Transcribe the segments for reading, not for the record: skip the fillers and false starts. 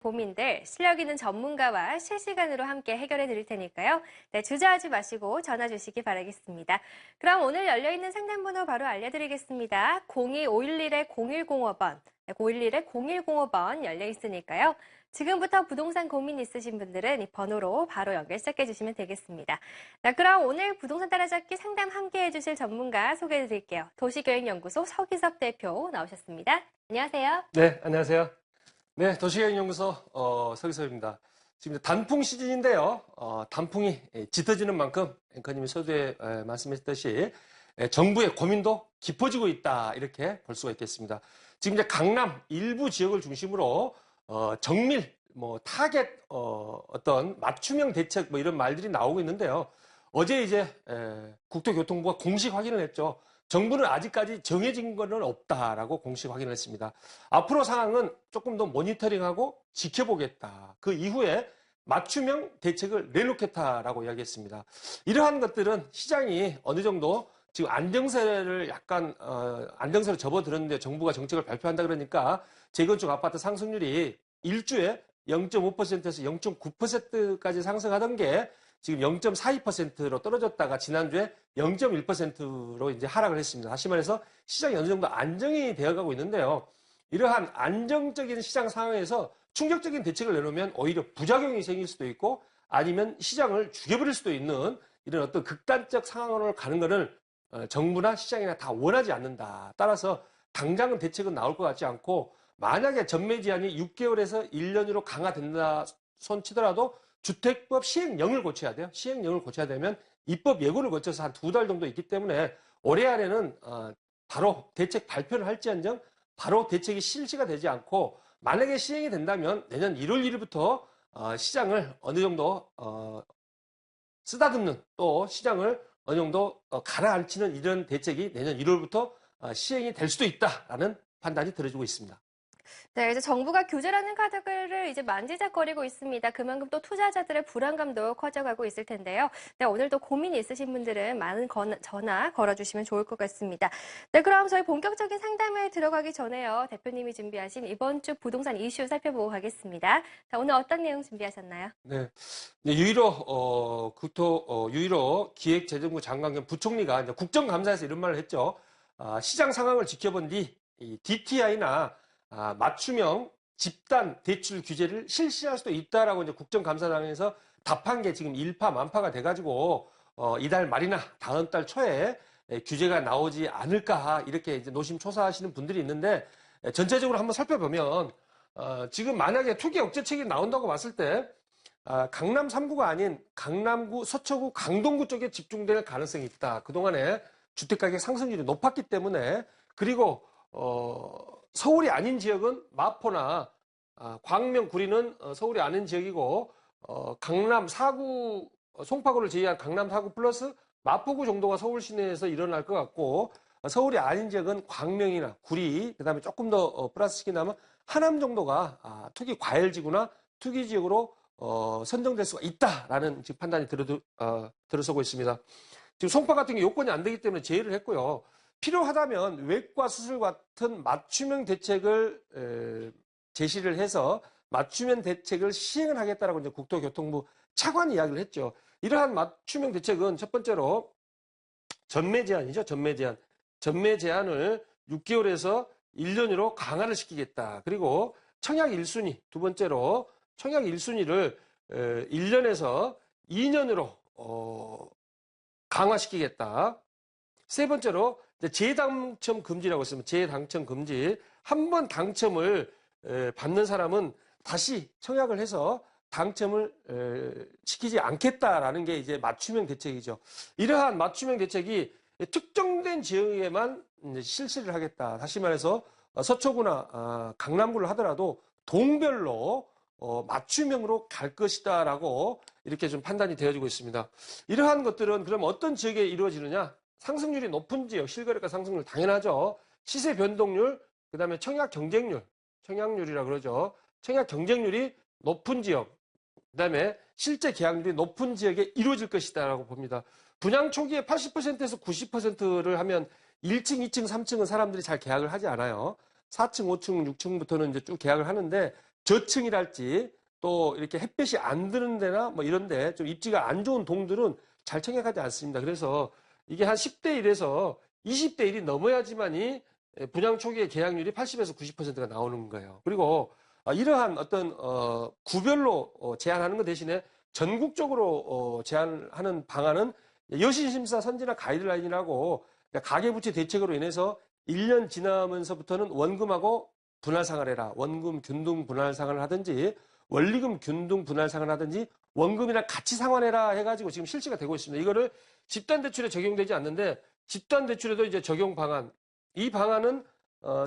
고민들 실력 있는 전문가와 실시간으로 함께 해결해 드릴 테니까요. 네, 주저하지 마시고 전화 주시기 바라겠습니다. 그럼 오늘 열려있는 상담번호 바로 알려드리겠습니다. 02-511-0105번, 511-0105번 열려 있으니까요. 지금부터 부동산 고민 있으신 분들은 이 번호로 바로 연결 시작해 주시면 되겠습니다. 자, 그럼 오늘 부동산 따라잡기 상담 함께 해주실 전문가 소개해 드릴게요. 도시계획연구소 서기섭 대표 나오셨습니다. 안녕하세요. 네, 안녕하세요. 네, 도시계획연구소 서기섭입니다. 지금 단풍 시즌인데요. 단풍이 짙어지는 만큼 앵커님이 서두에 말씀하셨듯이 정부의 고민도 깊어지고 있다, 이렇게 볼 수가 있겠습니다. 지금 이제 강남 일부 지역을 중심으로 정밀, 타겟, 어떤 맞춤형 대책 이런 말들이 나오고 있는데요. 어제 이제 국토교통부가 공식 확인을 했죠. 정부는 아직까지 정해진 것은 없다라고 공식 확인을 했습니다. 앞으로 상황은 조금 더 모니터링하고 지켜보겠다. 그 이후에 맞춤형 대책을 내놓겠다라고 이야기했습니다. 이러한 것들은 시장이 어느 정도 지금 안정세를 약간 안정세로 접어들었는데 정부가 정책을 발표한다 그러니까 재건축 아파트 상승률이 일주에 0.5%에서 0.9%까지 상승하던 게 지금 0.42%로 떨어졌다가 지난주에 0.1%로 이제 하락을 했습니다. 다시 말해서 시장이 어느 정도 안정이 되어가고 있는데요. 이러한 안정적인 시장 상황에서 충격적인 대책을 내놓으면 오히려 부작용이 생길 수도 있고 아니면 시장을 죽여버릴 수도 있는 이런 어떤 극단적 상황으로 가는 것을 정부나 시장이나 다 원하지 않는다. 따라서 당장은 대책은 나올 것 같지 않고 만약에 전매 제한이 6개월에서 1년으로 강화된다 손 치더라도 주택법 시행령을 고쳐야 돼요. 시행령을 고쳐야 되면 입법 예고를 거쳐서 한 2달 정도 있기 때문에 올해 안에는 바로 대책 발표를 할지언정 바로 대책이 실시가 되지 않고 만약에 시행이 된다면 내년 1월 1일부터 시장을 어느 정도 쓰다듬는 또 시장을 어느 정도 가라앉히는 이런 대책이 내년 1월부터 시행이 될 수도 있다라는 판단이 들어지고 있습니다. 네, 이제 정부가 규제라는 카드를 이제 만지작거리고 있습니다. 그만큼 또 투자자들의 불안감도 커져가고 있을 텐데요. 네, 오늘도 고민이 있으신 분들은 많은 전화 걸어주시면 좋을 것 같습니다. 네, 그럼 저희 본격적인 상담에 들어가기 전에요. 대표님이 준비하신 이번 주 부동산 이슈 살펴보고 가겠습니다. 자, 오늘 어떤 내용 준비하셨나요? 네, 유일호 유일호 기획재정부 장관 겸 부총리가 이제 국정감사에서 이런 말을 했죠. 시장 상황을 지켜본 뒤 DTI나 맞춤형 집단 대출 규제를 실시할 수도 있다라고 이제 국정감사장에서 답한 게 지금 일파만파가 돼가지고 이달 말이나 다음 달 초에 규제가 나오지 않을까 이렇게 이제 노심초사하시는 분들이 있는데 전체적으로 한번 살펴보면 지금 만약에 투기 억제책이 나온다고 봤을 때 강남 3구가 아닌 강남구, 서초구, 강동구 쪽에 집중될 가능성이 있다. 그동안에 주택가격 상승률이 높았기 때문에 그리고 서울이 아닌 지역은 마포나 광명, 구리는 서울이 아닌 지역이고 강남 4구, 송파구를 제외한 강남 4구 플러스 마포구 정도가 서울 시내에서 일어날 것 같고 서울이 아닌 지역은 광명이나 구리, 그다음에 조금 더 플러스 시킨다면 하남 정도가 투기 과열지구나 투기 지역으로 선정될 수가 있다라는 지금 판단이 들어서고 있습니다. 지금 송파 같은 게 요건이 안 되기 때문에 제외를 했고요. 필요하다면 외과 수술 같은 맞춤형 대책을 제시를 해서 맞춤형 대책을 시행을 하겠다라고 이제 국토교통부 차관이 이야기를 했죠. 이러한 맞춤형 대책은 첫 번째로 전매 제한이죠. 전매 제한. 전매 제한을 6개월에서 1년으로 강화를 시키겠다. 그리고 청약 1순위. 두 번째로 청약 1순위를 1년에서 2년으로 강화시키겠다. 세 번째로 재당첨 금지라고 했습니다. 재당첨 금지. 한 번 당첨을 받는 사람은 다시 청약을 해서 당첨을 시키지 않겠다라는 게 이제 맞춤형 대책이죠. 이러한 맞춤형 대책이 특정된 지역에만 이제 실시를 하겠다. 다시 말해서 서초구나 강남구를 하더라도 동별로 맞춤형으로 갈 것이다라고 이렇게 좀 판단이 되어지고 있습니다. 이러한 것들은 그럼 어떤 지역에 이루어지느냐? 상승률이 높은 지역, 실거래가 상승률 당연하죠. 시세 변동률, 그다음에 청약 경쟁률, 청약률이라 그러죠. 청약 경쟁률이 높은 지역, 그다음에 실제 계약률이 높은 지역에 이루어질 것이다라고 봅니다. 분양 초기에 80%에서 90%를 하면 1층, 2층, 3층은 사람들이 잘 계약을 하지 않아요. 4층, 5층, 6층부터는 이제 쭉 계약을 하는데 저층이랄지 또 이렇게 햇볕이 안 드는 데나 뭐 이런데 좀 입지가 안 좋은 동들은 잘 청약하지 않습니다. 그래서 이게 한 10대 1에서 20대 1이 넘어야지만이 분양 초기의 계약률이 80에서 90%가 나오는 거예요. 그리고 이러한 어떤 구별로 제한하는 것 대신에 전국적으로 제한하는 방안은 여신심사 선진화 가이드라인이라고 가계부채 대책으로 인해서 1년 지나면서부터는 원금하고 분할 상환해라. 원금 균등 분할 상환을 하든지 원리금 균등 분할 상환을 하든지 원금이랑 같이 상환해라 해가지고 지금 실시가 되고 있습니다. 이거를 집단대출에 적용되지 않는데 집단대출에도 이제 적용 방안, 이 방안은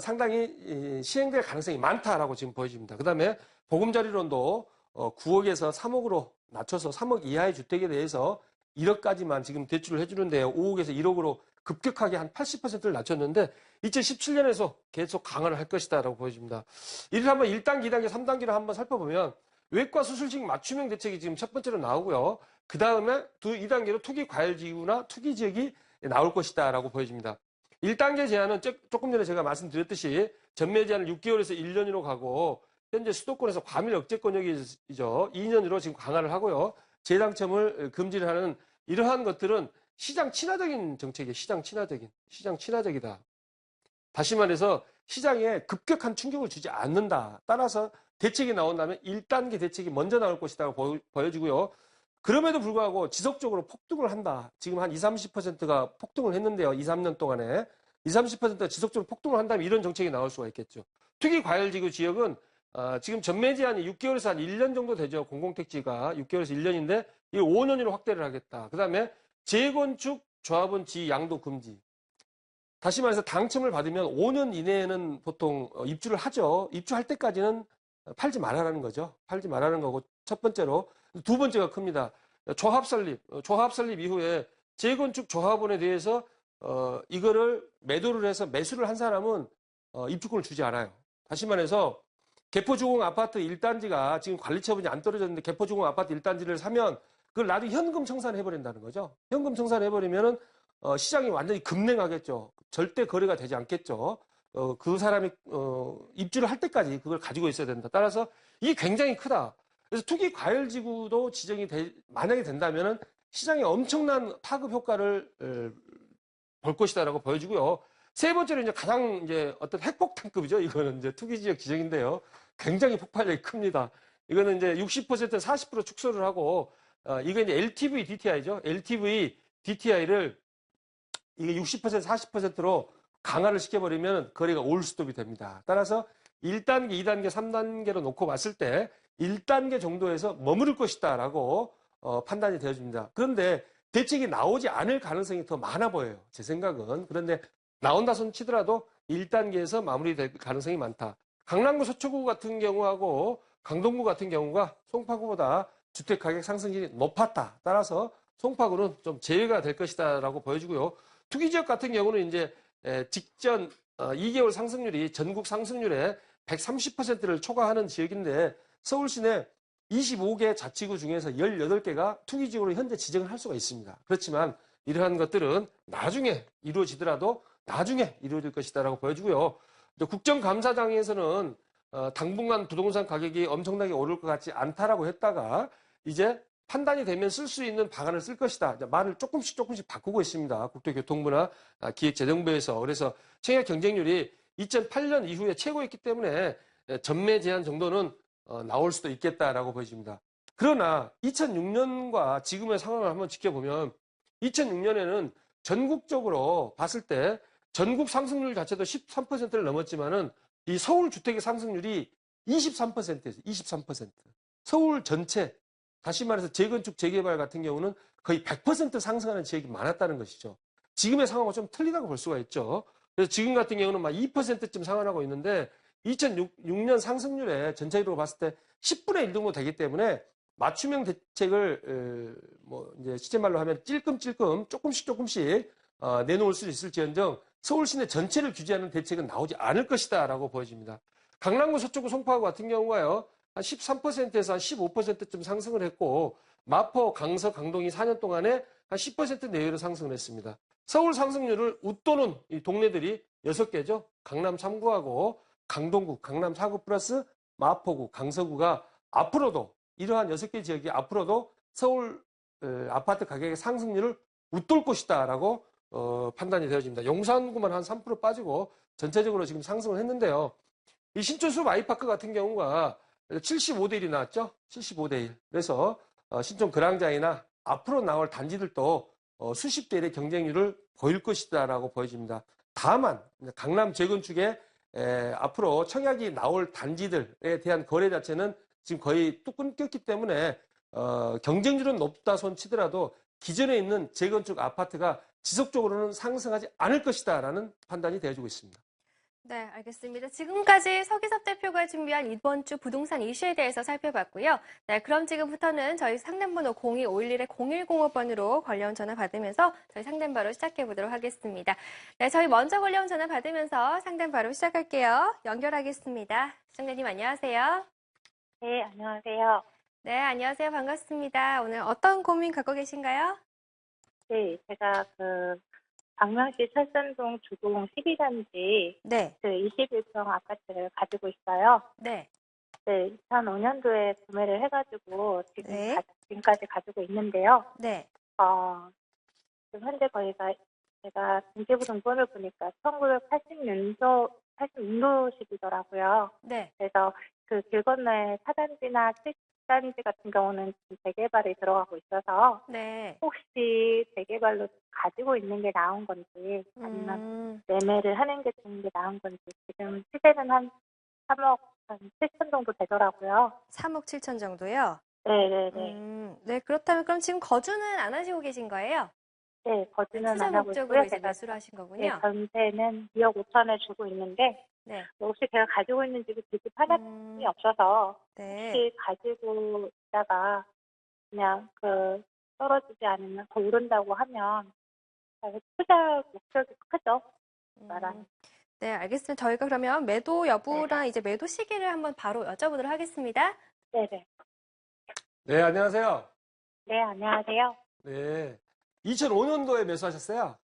상당히 시행될 가능성이 많다라고 지금 보여집니다. 그 다음에 보금자리론도 9억에서 3억으로 낮춰서 3억 이하의 주택에 대해서 1억까지만 지금 대출을 해주는데요. 5억에서 1억으로 급격하게 한 80%를 낮췄는데 2017년에서 계속 강화를 할 것이다라고 보여집니다. 이를 한번 1단계, 2단계, 3단계로 한번 살펴보면 외과 수술식 맞춤형 대책이 지금 첫 번째로 나오고요. 그 다음에 2단계로 투기 과열지구나 투기 지역이 나올 것이다라고 보여집니다. 1단계 제한은 조금 전에 제가 말씀드렸듯이 전매 제한을 6개월에서 1년으로 가고 현재 수도권에서 과밀 억제권역이죠. 2년으로 지금 강화를 하고요. 재당첨을 금지를 하는 이러한 것들은 시장 친화적인 정책이에요. 시장 친화적이다. 다시 말해서 시장에 급격한 충격을 주지 않는다. 따라서 대책이 나온다면 1단계 대책이 먼저 나올 것이다 보여지고요. 그럼에도 불구하고 지속적으로 폭등을 한다. 지금 한 20, 30%가 폭등을 했는데요. 2, 3년 동안에. 20, 30%가 지속적으로 폭등을 한다면 이런 정책이 나올 수가 있겠죠. 투기 과열지구 지역은 지금 전매 제한이 6개월에서 한 1년 정도 되죠. 공공택지가 6개월에서 1년인데 이 5년으로 확대를 하겠다. 그 다음에 재건축 조합원 지위 양도 금지. 다시 말해서 당첨을 받으면 5년 이내에는 보통 입주를 하죠. 입주할 때까지는 팔지 말아라는 거죠. 팔지 말아라는 거고 첫 번째로. 두 번째가 큽니다. 조합 설립 이후에 재건축 조합원에 대해서 이거를 매도를 해서 매수를 한 사람은 입주권을 주지 않아요. 다시 말해서 개포주공 아파트 1단지가 지금 관리처분이 안 떨어졌는데 개포주공 아파트 1단지를 사면 그걸 나중에 현금 청산해버린다는 거죠. 현금 청산해버리면은 시장이 완전히 급냉하겠죠. 절대 거래가 되지 않겠죠. 그 사람이 입주를 할 때까지 그걸 가지고 있어야 된다. 따라서 이게 굉장히 크다. 그래서 투기 과열지구도 지정이 만약에 된다면은 시장에 엄청난 파급 효과를 볼 것이다라고 보여지고요. 세 번째로 이제 가장 이제 어떤 핵폭탄급이죠. 이거는 이제 투기 지역 지정인데요. 굉장히 폭발력이 큽니다. 이거는 이제 60% 40% 축소를 하고 이게 이제 LTV DTI죠. LTV DTI를 이게 60% 40%로 강화를 시켜버리면 거래가 올스톱이 됩니다. 따라서 1단계, 2단계, 3단계로 놓고 봤을 때 1단계 정도에서 머무를 것이다라고 판단이 되어집니다. 그런데 대책이 나오지 않을 가능성이 더 많아 보여요. 제 생각은. 그런데 나온다 손 치더라도 1단계에서 마무리될 가능성이 많다. 강남구 서초구 같은 경우하고 강동구 같은 경우가 송파구보다 주택가격 상승률이 높았다. 따라서 송파구는 좀 제외가 될 것이다라고 보여지고요. 투기지역 같은 경우는 이제 직전 2개월 상승률이 전국 상승률의 130%를 초과하는 지역인데 서울 시내 25개 자치구 중에서 18개가 투기지역으로 현재 지정을 할 수가 있습니다. 그렇지만 이러한 것들은 나중에 이루어지더라도 나중에 이루어질 것이다라고 보여지고요. 국정감사장에서는 당분간 부동산 가격이 엄청나게 오를 것 같지 않다라고 했다가 이제 판단이 되면 쓸 수 있는 방안을 쓸 것이다. 말을 조금씩 바꾸고 있습니다. 국토교통부나 기획재정부에서. 그래서 청약 경쟁률이 2008년 이후에 최고였기 때문에 전매 제한 정도는 나올 수도 있겠다라고 보여집니다. 그러나 2006년과 지금의 상황을 한번 지켜보면 2006년에는 전국적으로 봤을 때 전국 상승률 자체도 13%를 넘었지만은 이 서울 주택의 상승률이 23%에서 23%. 서울 전체, 다시 말해서 재건축, 재개발 같은 경우는 거의 100% 상승하는 지역이 많았다는 것이죠. 지금의 상황과 좀 틀리다고 볼 수가 있죠. 그래서 지금 같은 경우는 막 2%쯤 상환하고 있는데 2006년 상승률에 전체적으로 봤을 때 10분의 1 정도 되기 때문에 맞춤형 대책을 이제 시제말로 하면 찔끔찔끔 조금씩 내놓을 수 있을지언정 서울 시내 전체를 규제하는 대책은 나오지 않을 것이다라고 보여집니다. 강남구 서초구 송파구 같은 경우가요. 한 13%에서 한 15%쯤 상승을 했고 마포, 강서, 강동이 4년 동안에 한 10% 내외로 상승을 했습니다. 서울 상승률을 웃도는 이 동네들이 6개죠. 강남 3구하고 강동구, 강남 4구 플러스 마포구, 강서구가 앞으로도 이러한 6개 지역이 앞으로도 서울 아파트 가격의 상승률을 웃돌 것이다라고 판단이 되어집니다. 용산구만 한 3% 빠지고 전체적으로 지금 상승을 했는데요. 이 신촌숲 아이파크 같은 경우가 75대 1이 나왔죠. 75대 1. 그래서 신촌 그랑자이나 앞으로 나올 단지들도 수십 대 1의 경쟁률을 보일 것이다라고 보여집니다. 다만 강남 재건축에 앞으로 청약이 나올 단지들에 대한 거래 자체는 지금 거의 뚝 끊겼기 때문에 경쟁률은 높다 손 치더라도 기존에 있는 재건축 아파트가 지속적으로는 상승하지 않을 것이다라는 판단이 되어지고 있습니다. 네, 알겠습니다. 지금까지 서기섭 대표가 준비한 이번 주 부동산 이슈에 대해서 살펴봤고요. 네, 그럼 지금부터는 저희 상담번호 0251-0105번으로 걸려온 전화 받으면서 저희 상담 바로 시작해 보도록 하겠습니다. 네, 저희 먼저 걸려온 전화 받으면서 상담 바로 시작할게요. 연결하겠습니다. 시청자님 안녕하세요. 네, 안녕하세요. 네, 안녕하세요. 반갑습니다. 오늘 어떤 고민 갖고 계신가요? 네, 제가 광명시 철산동 주공 12단지 네, 21평 아파트를 가지고 있어요. 네, 네, 2005년도에 구매를 해가지고 네. 지금까지 가지고 있는데요. 네, 지금 현재 거기가 제가 등기부등본을 보니까 1986년도식이더라고요. 네. 그래서 그 길 건너에 4단지나 7단지 같은 경우는 지금 재개발이 들어가고 있어서 네. 혹시 재개발로 가지고 있는 게 나은 건지 아니면 매매를 하는 게 좋은 게 나은 건지 지금 시세는 한 3억 한 7천 정도 되더라고요. 3억 7천 정도요? 네네네. 네, 그렇다면 그럼 지금 거주는 안 하시고 계신 거예요? 네, 거주는 투자 안 하고 목적으로 있고요. 이제 제가 매수를 하신 네, 거군요. 전세는 2억 5천을 주고 있는데 네. 혹시 제가 가지고 있는 집이 그 집 하나뿐이 없어서 네. 혹시 가지고 있다가 그냥 떨어지지 않으면 더 오른다고 하면 투자 목적이 크죠. 말하는. 네, 알겠습니다. 저희가 그러면 매도 여부랑 이제 매도 시기를 한번 바로 여쭤보도록 하겠습니다. 네네. 네, 안녕하세요. 네, 안녕하세요. 네. 2005년도에 매수하셨어요?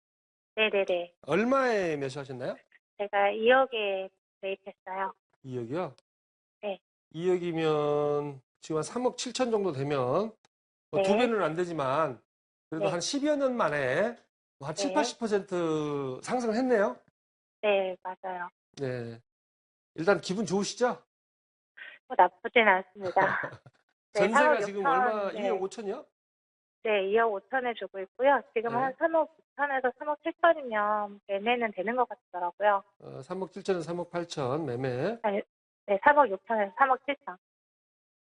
네네네. 얼마에 매수하셨나요? 제가 2억에 매입했어요. 2억이요? 네. 2억이면 지금 한 3억 7천 정도 되면 뭐 네. 2배는 안 되지만 그래도 네. 한 10여 년 만에 뭐한 7, 네. 80% 상승을 했네요. 네, 맞아요. 네. 일단 기분 좋으시죠? 나쁘진 않습니다. 네, 전세가 3억 지금 6천, 얼마, 네. 2억 5천이요? 네, 2억 5천에 주고 있고요. 지금 네. 한 3억 9천에서 3억 7천이면 매매는 되는 것 같더라고요. 3억 7천에서 3억 8천 매매. 아니, 네, 3억 6천에서 3억 7천.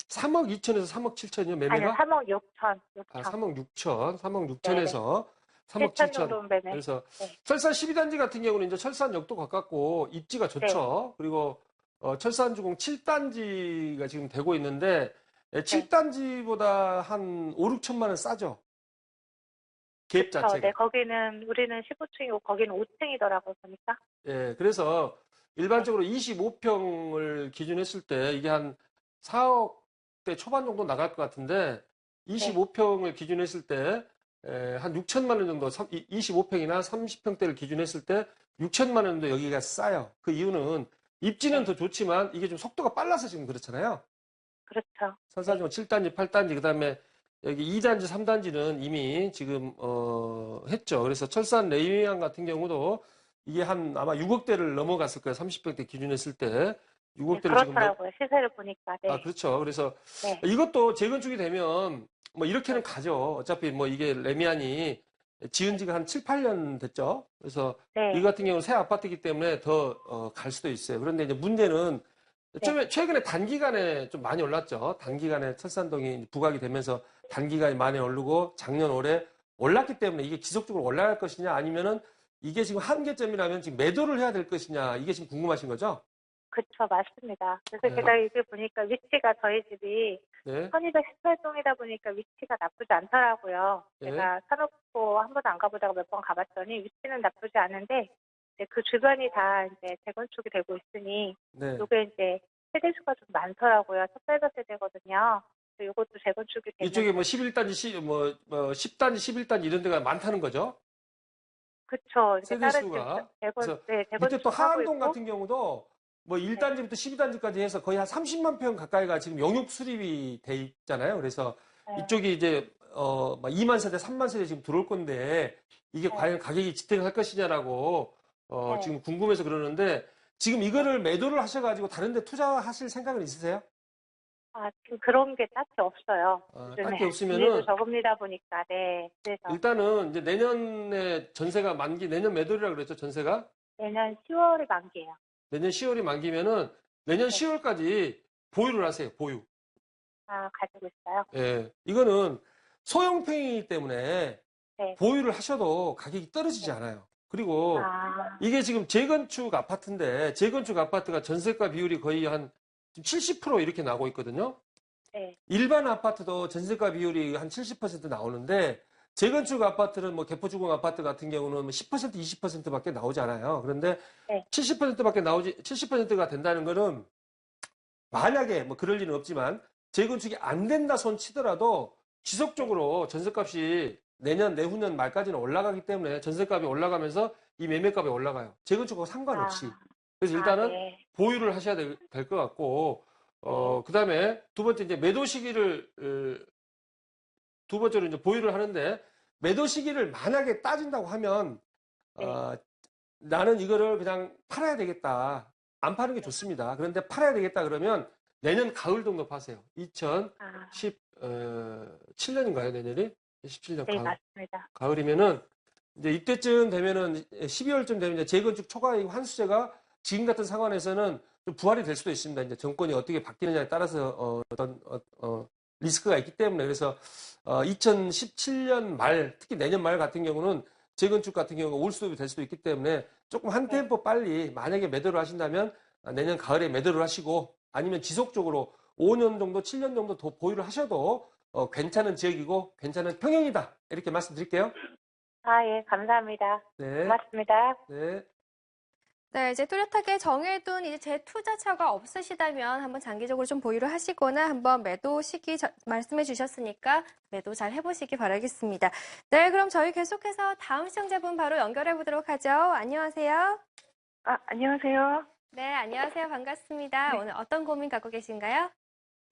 3억 2천에서 3억 7천이요, 아니요, 매매가? 3억 6천. 아, 3억 6천, 3억 네네. 6천에서 3억 7천 7천. 정도 매매. 그래서 네. 철산 12단지 같은 경우는 이제 철산역도 가깝고 입지가 좋죠. 그리고 철산주공 7단지가 지금 되고 있는데 7단지보다 한 5, 6천만 원 싸죠. 갭 그쵸. 자체가. 네, 거기는, 우리는 15층이고, 거기는 5층이더라고요, 보니까. 예, 그래서 일반적으로 25평을 기준했을 때 이게 한 4억대 초반 정도 나갈 것 같은데 25평을 기준했을 때 한 6천만 원 정도, 25평이나 30평대를 기준했을 때 6천만 원 정도 여기가 싸요. 그 이유는 입지는 더 좋지만 이게 좀 속도가 빨라서 지금 그렇잖아요. 그렇죠. 선사지만 7단지, 8단지, 그 다음에 여기 2단지, 3단지는 이미 지금, 했죠. 그래서 철산 레이안 같은 경우도 이게 한 아마 6억대를 넘어갔을 거예요. 30평대 기준했을 때. 6억대를 지금. 그렇더라고요. 시세를 보니까. 네. 아, 그렇죠. 그래서 네. 이것도 재건축이 되면 뭐 이렇게는 가죠. 어차피 뭐 이게 레미안이 지은 지가 한 7, 8년 됐죠. 그래서 네. 이 같은 경우는 새 아파트이기 때문에 더 갈 수도 있어요. 그런데 이제 문제는 최근에 단기간에 좀 많이 올랐죠. 단기간에 철산동이 부각이 되면서 단기간에 많이 오르고 작년 올해 올랐기 때문에 이게 지속적으로 올라갈 것이냐 아니면은 이게 지금 한계점이라면 지금 매도를 해야 될 것이냐 이게 지금 궁금하신 거죠? 그쵸, 맞습니다. 그래서 네. 제가 이게 보니까 위치가 저희 집이 네. 1218동이다 보니까 위치가 나쁘지 않더라고요. 네. 제가 사놓고 한 번도 안 가보다가 몇 번 가봤더니 위치는 나쁘지 않은데 이제 그 주변이 다 이제 재건축이 되고 있으니 네. 이게 이제 세대수가 좀 많더라고요. 첫 세대거든요. 이것도 재건축이 되면 이쪽에 뭐 11단지, 10단지, 11단지 이런 데가 많다는 거죠? 그쵸. 이제 다른 세대수가. 그래서 네, 밑에 또 재건축 하고 하안동 있고 같은 경우도 뭐 1단지부터 12단지까지 해서 거의 한 30만 평 가까이가 지금 영육 수립이 돼 있잖아요. 그래서 네. 이쪽이 이제 막 2만 세대, 3만 세대 지금 들어올 건데 이게 네. 과연 가격이 지탱할 것이냐라고 네. 지금 궁금해서 그러는데 지금 이거를 매도를 하셔가지고 다른 데 투자하실 생각은 있으세요? 지금 그런 게 딱히 없어요. 딱히 없으면은 일도 적음이다 보니까, 네. 그래서 일단은 이제 내년에 전세가 만기, 내년 매도리라 그랬죠, 전세가? 내년 10월에 만기예요. 내년 10월이 만기면은 내년 10월까지 보유를 하세요, 보유. 가지고 있어요. 예. 이거는 소형평이기 때문에 네. 보유를 하셔도 가격이 떨어지지 않아요. 그리고 이게 지금 재건축 아파트인데 재건축 아파트가 전세가 비율이 거의 한 70% 이렇게 나오고 있거든요. 네. 일반 아파트도 전세가 비율이 한 70% 나오는데 재건축 아파트는 뭐 개포주공 아파트 같은 경우는 뭐 10%, 20%밖에 나오지 않아요. 그런데 네. 70%밖에 나오지 70%가 된다는 거는 만약에 뭐 그럴 일은 없지만 재건축이 안 된다 손 치더라도 지속적으로 전세값이 내년, 내후년 말까지는 올라가기 때문에 전세값이 올라가면서 이 매매값이 올라가요. 재건축하고 상관없이. 그래서 일단은 네. 보유를 하셔야 될 것 같고, 그 다음에 두 번째 이제 매도 시기를, 두 번째로 이제 보유를 하는데, 매도 시기를 만약에 따진다고 하면, 나는 이거를 그냥 팔아야 되겠다. 안 파는 게 좋습니다. 그런데 팔아야 되겠다 그러면 내년 가을 정도 파세요. 2017년인가요, 내년이? 17년 네, 가을. 맞습니다. 가을이면은, 이제 이때쯤 되면은, 12월쯤 되면 이제 재건축 초과이익 환수제가 지금 같은 상황에서는 좀 부활이 될 수도 있습니다. 이제 정권이 어떻게 바뀌느냐에 따라서 리스크가 있기 때문에. 그래서 2017년 말, 특히 내년 말 같은 경우는 재건축 같은 경우가 올수업이 될 수도 있기 때문에 조금 한 템포 빨리 만약에 매도를 하신다면 내년 가을에 매도를 하시고 아니면 지속적으로 5년 정도, 7년 정도 더 보유를 하셔도 괜찮은 지역이고 괜찮은 평형이다. 이렇게 말씀드릴게요. 예, 감사합니다. 네. 고맙습니다. 네. 네, 이제 뚜렷하게 정해둔 이제 재투자처가 없으시다면 한번 장기적으로 좀 보유를 하시거나 한번 매도 시기 말씀해 주셨으니까 매도 잘 해보시기 바라겠습니다. 네, 그럼 저희 계속해서 다음 시청자분 바로 연결해 보도록 하죠. 안녕하세요. 안녕하세요. 네, 안녕하세요. 반갑습니다. 네. 오늘 어떤 고민 갖고 계신가요?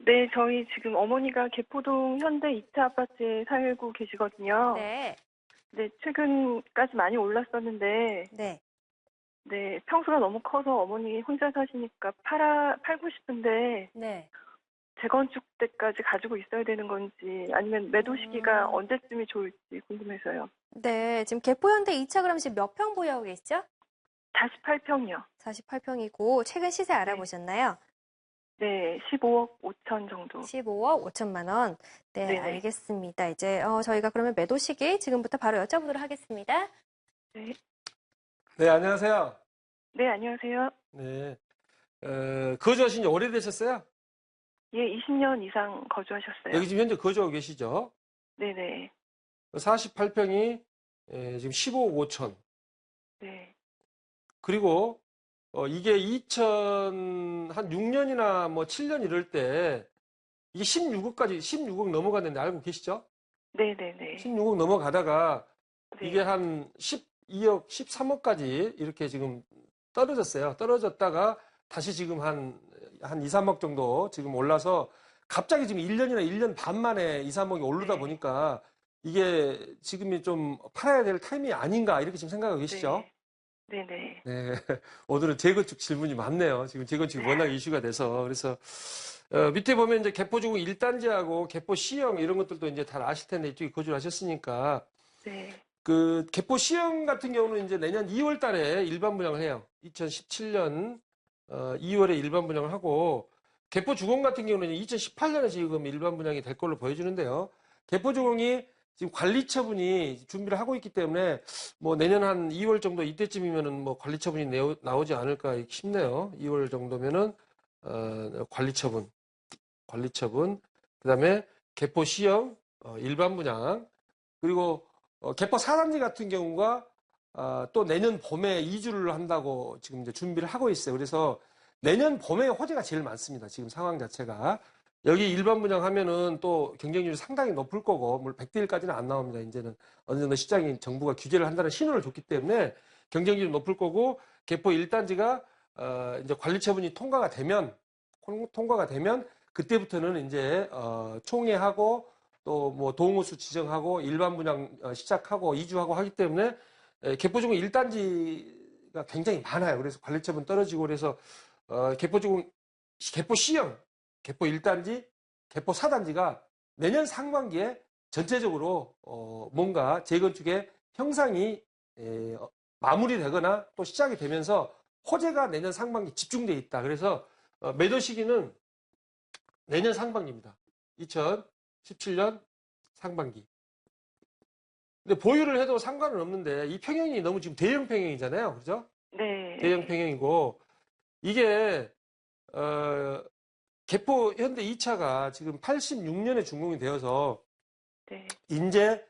네, 저희 지금 어머니가 개포동 현대 2차 아파트에 살고 계시거든요. 네, 네, 최근까지 많이 올랐었는데, 네. 네, 평수가 너무 커서 어머니 혼자 사시니까 팔고 싶은데, 네. 재건축 때까지 가지고 있어야 되는 건지, 아니면 매도 시기가 언제쯤이 좋을지 궁금해서요. 네, 지금 개포현대 2차 그럼 지금 몇 평 보유하고 계시죠? 48평이요. 48평이고 최근 시세 알아보셨나요? 네, 15억 5천 정도. 15억 5천만 원. 네, 네네. 알겠습니다. 이제 저희가 그러면 매도 시기 지금부터 바로 여쭤보도록 하겠습니다. 네. 네, 안녕하세요. 네, 안녕하세요. 네. 거주하신 지 오래되셨어요? 예, 20년 이상 거주하셨어요. 여기 지금 현재 거주하고 계시죠? 네네. 48평이 지금 15억 5천. 네. 그리고 이게 2006년이나 뭐 7년 이럴 때 이게 16억 넘어갔는데 알고 계시죠? 네네네. 16억 넘어가다가 네. 이게 한 12억, 13억까지 이렇게 지금 떨어졌어요. 떨어졌다가 다시 지금 한 2, 3억 정도 지금 올라서 갑자기 지금 1년이나 1년 반 만에 2, 3억이 오르다 네. 보니까 이게 지금이 좀 팔아야 될 타이밍이 아닌가 이렇게 지금 생각하고 계시죠? 네네. 네. 오늘은 재건축 질문이 많네요. 지금 재건축이 워낙 이슈가 돼서. 그래서, 밑에 보면 이제 개포주공 1단지하고 개포 C형 이런 것들도 이제 다 아실 텐데 이쪽에 거주를 하셨으니까. 네. 그 개포 C형 같은 경우는 이제 내년 2월 달에 일반 분양을 해요. 2017년 2월에 일반 분양을 하고 개포 주공 같은 경우는 2018년에 지금 일반 분양이 될 걸로 보여지는데요. 개포 주공이 지금 관리 처분이 준비를 하고 있기 때문에 뭐 내년 한 2월 정도 이때쯤이면은 뭐 관리 처분이 나오지 않을까 싶네요. 2월 정도면은 관리 처분, 그다음에 개포 C형 일반 분양 그리고 개포 4단지 같은 경우가 또 내년 봄에 이주를 한다고 지금 이제 준비를 하고 있어요. 그래서 내년 봄에 호재가 제일 많습니다. 지금 상황 자체가. 여기 일반 분양하면은 또 경쟁률이 상당히 높을 거고, 물론 100대 1까지는 안 나옵니다. 이제는 어느 정도 시장이 정부가 규제를 한다는 신호를 줬기 때문에 경쟁률이 높을 거고, 개포 1단지가 이제 관리처분이 통과가 되면 그때부터는 이제 총회하고 또 뭐 동호수 지정하고 일반 분양 시작하고 이주하고 하기 때문에 개포주공 1단지가 굉장히 많아요. 그래서 관리처분 떨어지고 그래서 개포주공 개포 C형, 개포 1단지, 개포 4단지가 내년 상반기에 전체적으로 뭔가 재건축의 형상이 마무리되거나 또 시작이 되면서 호재가 내년 상반기 집중돼 있다. 그래서 매도 시기는 내년 상반기입니다. 2017년 상반기. 근데 보유를 해도 상관은 없는데 이 평형이 너무 지금 대형 평형이잖아요. 그죠? 네. 대형 평형이고 이게 개포 현대 2차가 지금 86년에 준공이 되어서 네. 이제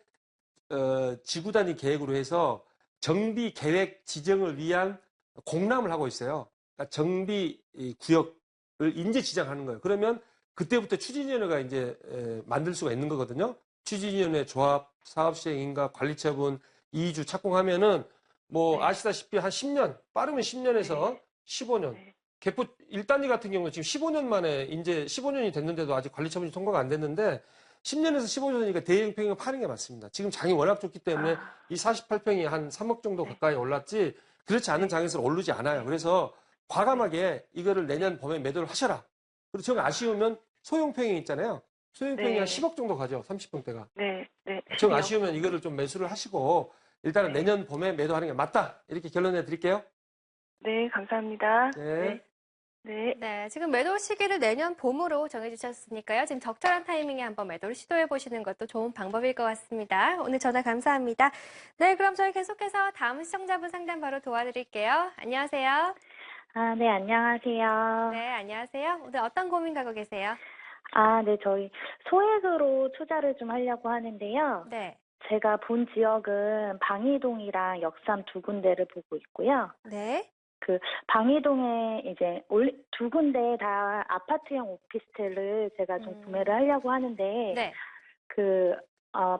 지구 단위 계획으로 해서 정비 계획 지정을 위한 공람을 하고 있어요. 그러니까 정비 구역을 인재 지정하는 거예요. 그러면 그때부터 추진위원회가 이제 만들 수가 있는 거거든요. 추진위원회 조합, 사업시행인가, 관리처분, 이주 착공하면은 뭐 네. 아시다시피 한 10년, 빠르면 10년에서 네. 15년. 네. 개포 1단지 같은 경우는 지금 15년 만에 이제 15년이 됐는데도 아직 관리처분이 통과가 안 됐는데 10년에서 15년이니까 대형 평형을 파는 게 맞습니다. 지금 장이 워낙 좋기 때문에 이 48평이 한 3억 정도 가까이 올랐지 그렇지 않은 장에서는 오르지 않아요. 그래서 과감하게 이거를 내년 봄에 매도를 하셔라. 그리고 정 아쉬우면 소형 평형 있잖아요. 소형 평형이 네. 한 10억 정도 가죠. 30평대가. 네. 네. 정 아쉬우면 이거를 좀 매수를 하시고 일단은 네. 내년 봄에 매도하는 게 맞다. 이렇게 결론내 드릴게요. 네, 감사합니다. 네. 네. 네, 지금 매도 시기를 내년 봄으로 정해주셨으니까요. 지금 적절한 타이밍에 한번 매도를 시도해 보시는 것도 좋은 방법일 것 같습니다. 오늘 전화 감사합니다. 네, 그럼 저희 계속해서 다음 시청자분 상담 바로 도와드릴게요. 안녕하세요. 네, 안녕하세요. 네, 안녕하세요. 오늘 어떤 고민 갖고 계세요? 네, 저희 소액으로 투자를 좀 하려고 하는데요. 네, 제가 본 지역은 방이동이랑 역삼 두 군데를 보고 있고요. 네, 방이동에 이제 두 군데 다 아파트형 오피스텔을 제가 좀 구매를 하려고 하는데, 네,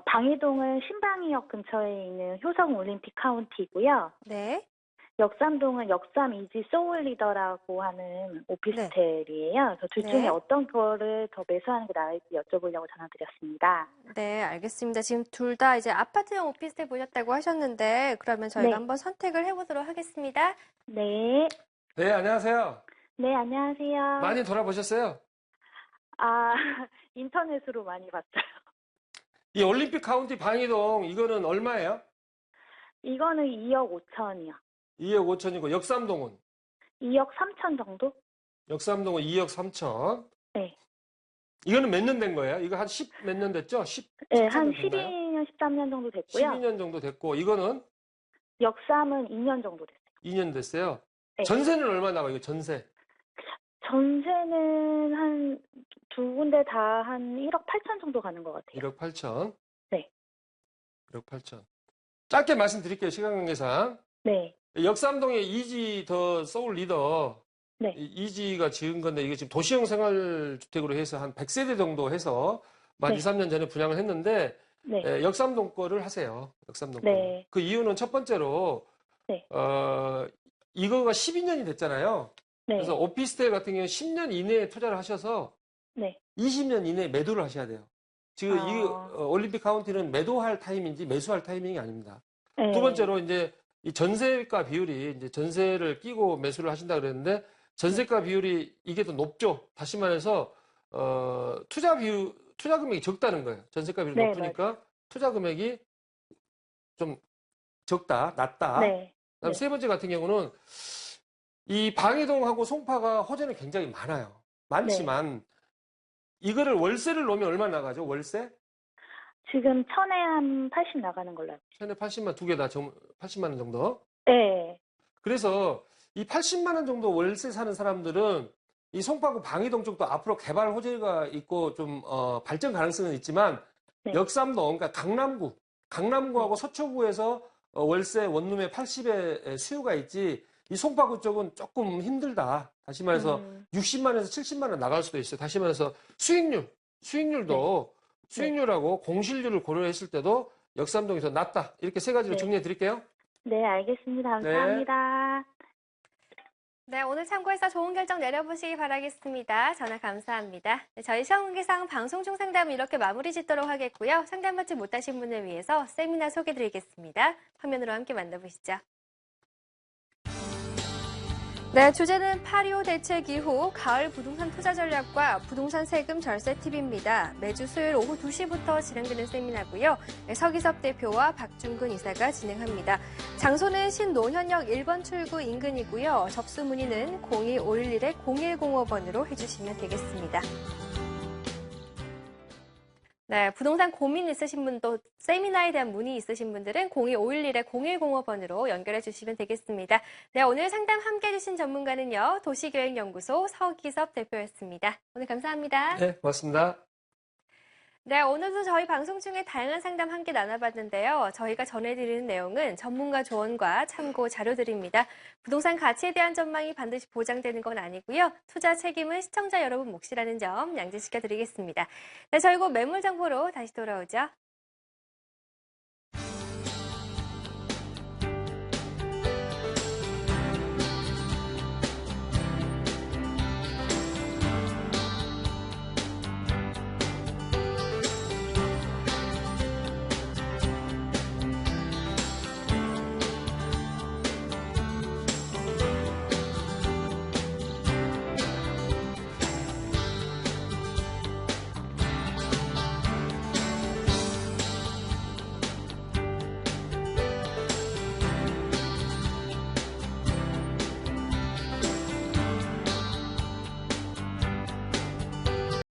방이동은 신방위역 근처에 있는 효성 올림픽 카운티고요. 네, 역삼동은 역삼 이지 소울리더라고 하는 오피스텔이에요. 그래서 둘 중에 네. 어떤 거를 더 매수하는 게 나을지 여쭤보려고 전화드렸습니다. 네, 알겠습니다. 지금 둘 다 이제 아파트형 오피스텔 보셨다고 하셨는데, 그러면 저희가 네. 한번 선택을 해보도록 하겠습니다. 네. 네, 안녕하세요. 네, 안녕하세요. 많이 돌아보셨어요? 인터넷으로 많이 봤어요. 이 올림픽 카운티 방이동 이거는 얼마예요? 이거는 2억 5천이요. 2억 5천이고 역삼동은? 2억 3천 정도? 역삼동은 2억 3천. 네. 이거는 몇 년 된 거예요? 이거 한 10 몇 년 됐죠? 10, 네, 한 13년 됐나요? 12년, 13년 정도 됐고요. 12년 정도 됐고 이거는 역삼은 2년 정도 됐어요. 2년 됐어요. 네. 전세는 얼마 나와요? 이거 전세. 전세는 한 두 군데 다 한 1억 8천 정도 가는 것 같아요. 1억 8천. 네. 1억 8천. 짧게 말씀드릴게요. 시간 관계상. 네. 역삼동에 이지 더 서울 리더. 네. 이지가 지은 건데 이게 지금 도시형 생활주택으로 해서 한 100세대 정도 해서 한 네. 2, 3년 전에 분양을 했는데 네. 역삼동 거를 하세요. 역삼동 거. 네. 그 이유는 첫 번째로 네. 이거가 12년이 됐잖아요. 네. 그래서 오피스텔 같은 경우는 10년 이내에 투자를 하셔서 네. 20년 이내에 매도를 하셔야 돼요. 지금 이 아. 올림픽 카운티는 매도할 타임인지 매수할 타이밍이 아닙니다. 네. 두 번째로 이제 이 전세가 비율이 이제 전세를 끼고 매수를 하신다 그랬는데 전세가 비율이 이게 더 높죠. 다시 말해서 투자 금액이 적다는 거예요. 전세가 비율이 네, 높으니까 투자 금액이 좀 적다, 낮다. 네. 그다음 네. 세 번째 같은 경우는 이 방이동하고 송파가 호재는 굉장히 많아요. 많지만 이거를 월세를 놓으면 얼마 나가죠? 월세? 지금 천에 한 80 나가는 걸로 알고 있어요. 천에 80만 두 개 다 80만 원 정도. 네. 그래서 이 80만 원 정도 월세 사는 사람들은 이 송파구 방이동 쪽도 앞으로 개발 호재가 있고 좀 발전 가능성은 있지만 네. 역삼동, 그러니까 강남구하고 서초구에서 월세 원룸에 80의 수요가 있지 이 송파구 쪽은 조금 힘들다. 다시 말해서 60만 원에서 70만 원 나갈 수도 있어요. 다시 말해서 수익률도 수익률하고 공실률을 고려했을 때도 역삼동에서 낮다. 이렇게 세 가지로 네. 정리해 드릴게요. 네, 알겠습니다. 감사합니다. 네, 오늘 참고해서 좋은 결정 내려보시기 바라겠습니다. 전화 감사합니다. 네, 저희 시험공개상 방송 중 상담 이렇게 마무리 짓도록 하겠고요. 상담받지 못하신 분을 위해서 세미나 소개드리겠습니다. 화면으로 함께 만나보시죠. 네, 주제는 8.25 대책 이후 가을 부동산 투자 전략과 부동산 세금 절세 팁입니다. 매주 수요일 오후 2시부터 진행되는 세미나고요. 네, 서기섭 대표와 박중근 이사가 진행합니다. 장소는 신노현역 1번 출구 인근이고요. 접수 문의는 02-511-0105번으로 해주시면 되겠습니다. 네, 부동산 고민 있으신 분도 세미나에 대한 문의 있으신 분들은 02-511-0105번으로 연결해 주시면 되겠습니다. 네, 오늘 상담 함께 해주신 전문가는요. 도시계획연구소 서기섭 대표였습니다. 오늘 감사합니다. 네, 고맙습니다. 네, 오늘도 저희 방송 중에 다양한 상담 함께 나눠봤는데요. 저희가 전해드리는 내용은 전문가 조언과 참고 자료들입니다. 부동산 가치에 대한 전망이 반드시 보장되는 건 아니고요. 투자 책임은 시청자 여러분 몫이라는 점 양지시켜드리겠습니다. 네, 저희 곧 매물 정보로 다시 돌아오죠.